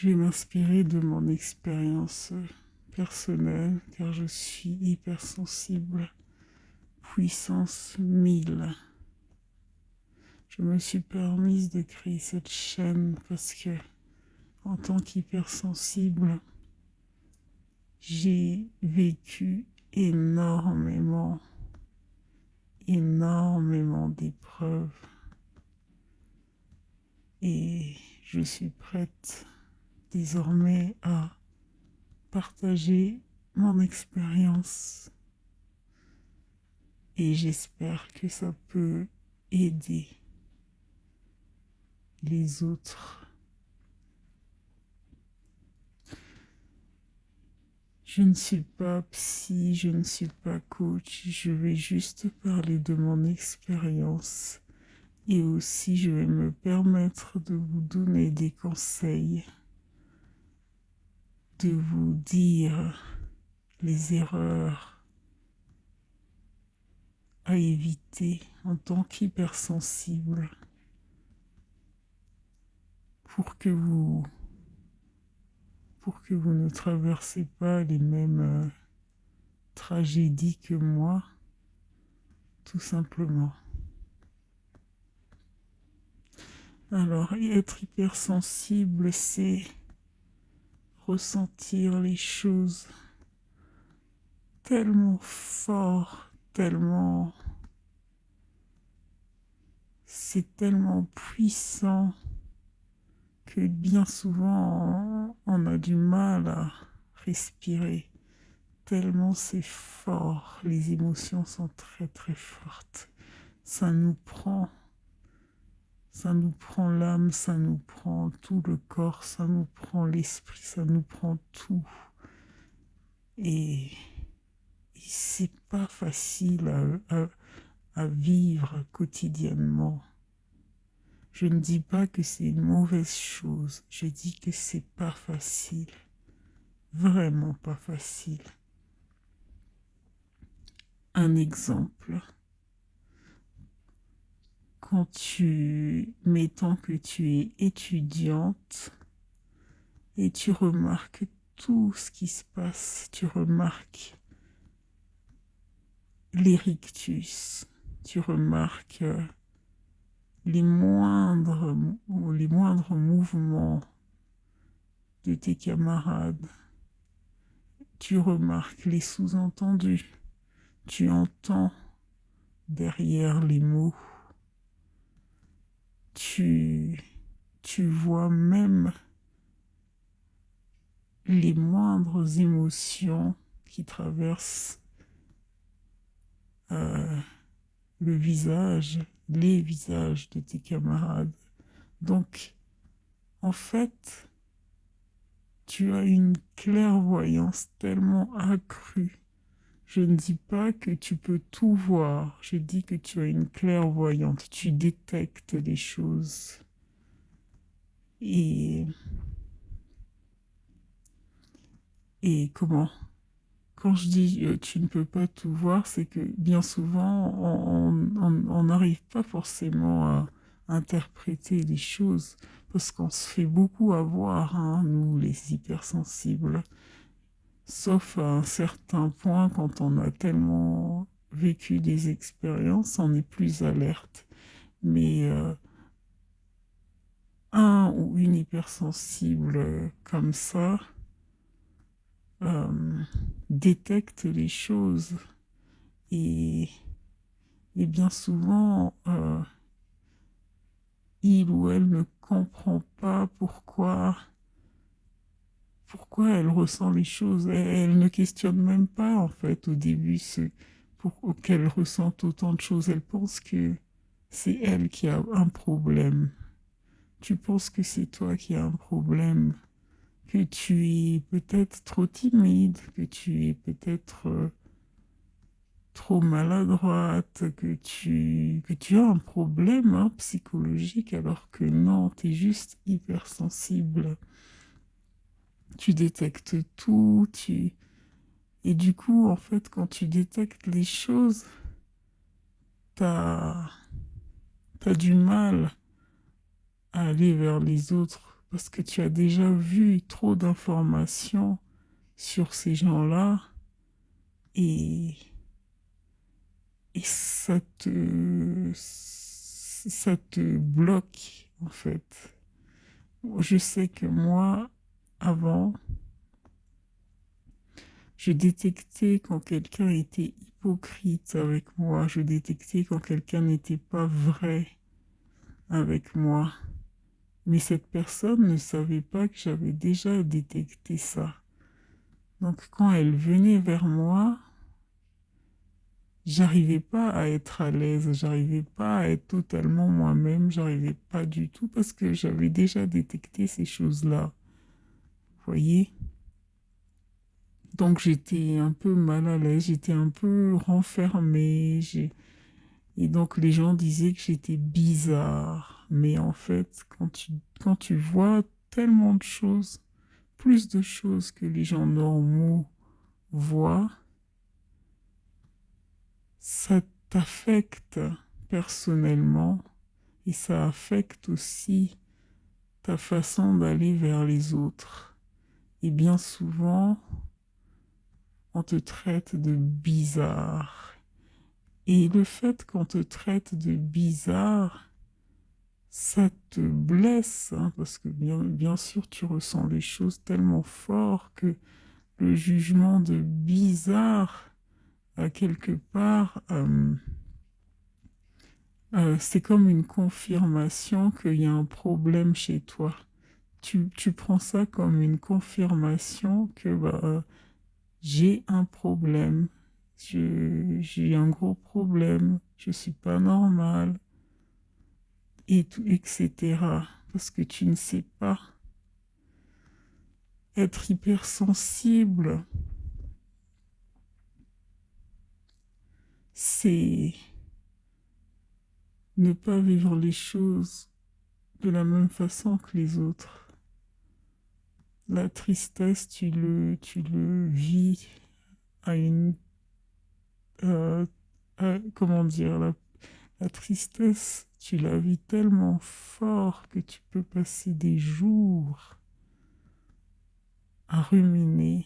Je vais m'inspirer de mon expérience personnelle car je suis hypersensible, puissance 1000. Je me suis permise de créer cette chaîne parce que, en tant qu'hypersensible, j'ai vécu énormément, énormément d'épreuves et je suis prête désormais à partager mon expérience et j'espère que ça peut aider les autres. Je ne suis pas psy, je ne suis pas coach, je vais juste parler de mon expérience et aussi je vais me permettre de vous donner des conseils, de vous dire les erreurs à éviter en tant qu'hypersensible pour que vous ne traversez pas les mêmes tragédies que moi, tout simplement. Alors, être hypersensible, c'est ressentir les choses tellement fort, tellement... C'est tellement puissant que bien souvent on a du mal à respirer. Tellement c'est fort, les émotions sont très très fortes. Ça nous prend, ça nous prend l'âme, ça nous prend tout le corps, ça nous prend l'esprit, ça nous prend tout. Et, et c'est pas facile à vivre quotidiennement. Je ne dis pas que c'est une mauvaise chose, je dis que c'est pas facile, vraiment pas facile. Un exemple, mettons que tu es étudiante et tu remarques tout ce qui se passe, tu remarques les rictus, tu remarques les moindres mouvements de tes camarades, tu remarques les sous-entendus, tu entends derrière les mots, tu vois même les moindres émotions qui traversent euh, le visage, les visages de tes camarades. Donc, en fait, tu as une clairvoyance tellement accrue. Je ne dis pas que tu peux tout voir, je dis que tu as une clairvoyante, tu détectes les choses. Et, et comment? Quand je dis tu ne peux pas tout voir, c'est que bien souvent, on n'arrive pas forcément à interpréter les choses parce qu'on se fait beaucoup avoir, hein, nous les hypersensibles. Sauf à un certain point, quand on a tellement vécu des expériences, on est plus alerte. Mais un ou une hypersensible comme ça euh, détecte les choses et, et bien souvent, il ou elle ne comprend pas pourquoi elle ressent les choses. Elle ne questionne même pas, en fait, au début, qu'elle ressente autant de choses. Elle pense que c'est elle qui a un problème. Tu penses que c'est toi qui as un problème, que tu es peut-être trop timide, que tu es peut-être trop maladroite, que tu as un problème hein, psychologique, alors que non, tu es juste hypersensible. Tu détectes tout, et du coup, en fait, quand tu détectes les choses, t'as, t'as du mal à aller vers les autres parce que tu as déjà vu trop d'informations sur ces gens-là et, et ça te bloque en fait. Je sais que moi, avant, je détectais quand quelqu'un était hypocrite avec moi, je détectais quand quelqu'un n'était pas vrai avec moi. Mais cette personne ne savait pas que j'avais déjà détecté ça. Donc quand elle venait vers moi, j'arrivais pas à être à l'aise, j'arrivais pas à être totalement moi-même, j'arrivais pas du tout parce que j'avais déjà détecté ces choses-là. Vous voyez? Donc j'étais un peu mal à l'aise, j'étais un peu renfermée. Et donc les gens disaient que j'étais bizarre. Mais en fait, quand tu vois tellement de choses, plus de choses que les gens normaux voient, ça t'affecte personnellement et ça affecte aussi ta façon d'aller vers les autres. Et bien souvent, on te traite de bizarre. Et le fait qu'on te traite de bizarre, ça te blesse, hein, parce que bien sûr, tu ressens les choses tellement fort que le jugement de bizarre, à quelque part, c'est comme une confirmation qu'il y a un problème chez toi. Tu prends ça comme une confirmation que bah, j'ai un problème, j'ai un gros problème, je suis pas normal, et tout, etc. Parce que tu ne sais pas être hypersensible, c'est ne pas vivre les choses de la même façon que les autres. La tristesse, tu le vis à une... comment dire, la tristesse, tu la vis tellement fort que tu peux passer des jours à ruminer.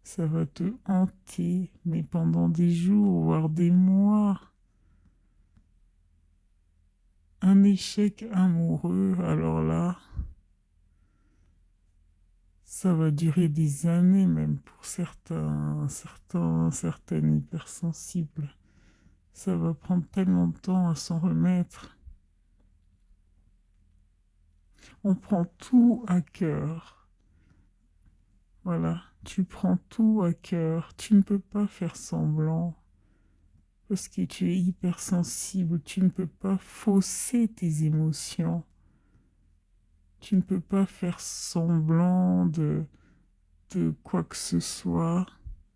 Ça va te hanter, mais pendant des jours, voire des mois. Un échec amoureux, alors là, ça va durer des années même pour certaines hypersensibles. Ça va prendre tellement de temps à s'en remettre. On prend tout à cœur. Voilà, tu prends tout à cœur. Tu ne peux pas faire semblant parce que tu es hypersensible. Tu ne peux pas fausser tes émotions. Tu ne peux pas faire semblant de quoi que ce soit.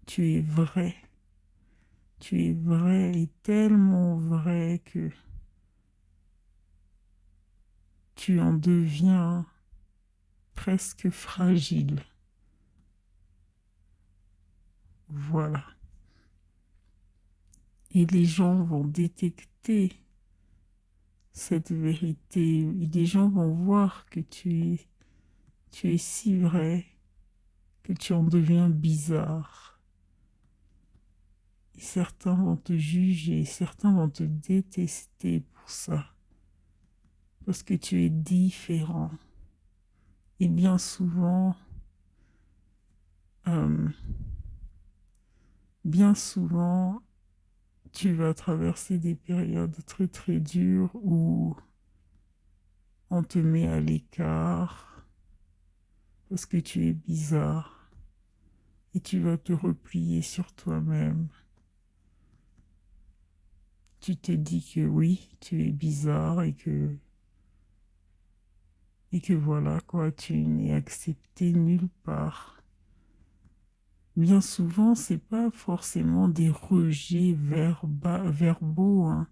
Tu es vrai. Tu es vrai et tellement vrai que tu en deviens presque fragile. Voilà. Et les gens vont détecter cette vérité. Et les gens vont voir que tu es si vrai que tu en deviens bizarre. Et certains vont te juger, certains vont te détester pour ça. Parce que tu es différent. Et euh, bien souvent, tu vas traverser des périodes très très dures où on te met à l'écart parce que tu es bizarre et tu vas te replier sur toi-même. Tu te dis que oui, tu es bizarre et que voilà quoi, tu n'es accepté nulle part. Bien souvent, c'est pas forcément des rejets verbaux, hein.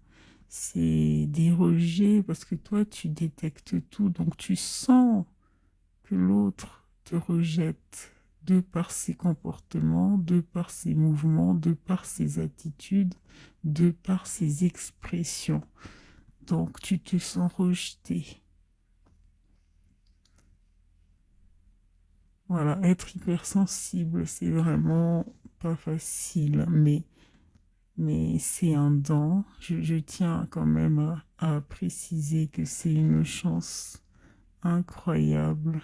C'est des rejets parce que toi, tu détectes tout, donc tu sens que l'autre te rejette de par ses comportements, de par ses mouvements, de par ses attitudes, de par ses expressions. Donc tu te sens rejeté. Voilà, être hypersensible, c'est vraiment pas facile, mais c'est un don. Je tiens quand même à préciser que c'est une chance incroyable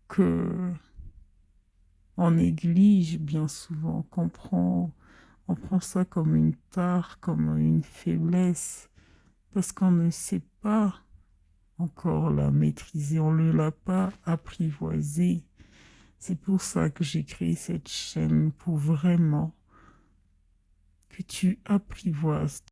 que on néglige bien souvent, on prend ça comme une tare, comme une faiblesse, parce qu'on ne sait pas encore la maîtriser, on ne l'a pas apprivoisée. C'est pour ça que j'ai créé cette chaîne, pour vraiment que tu apprivoises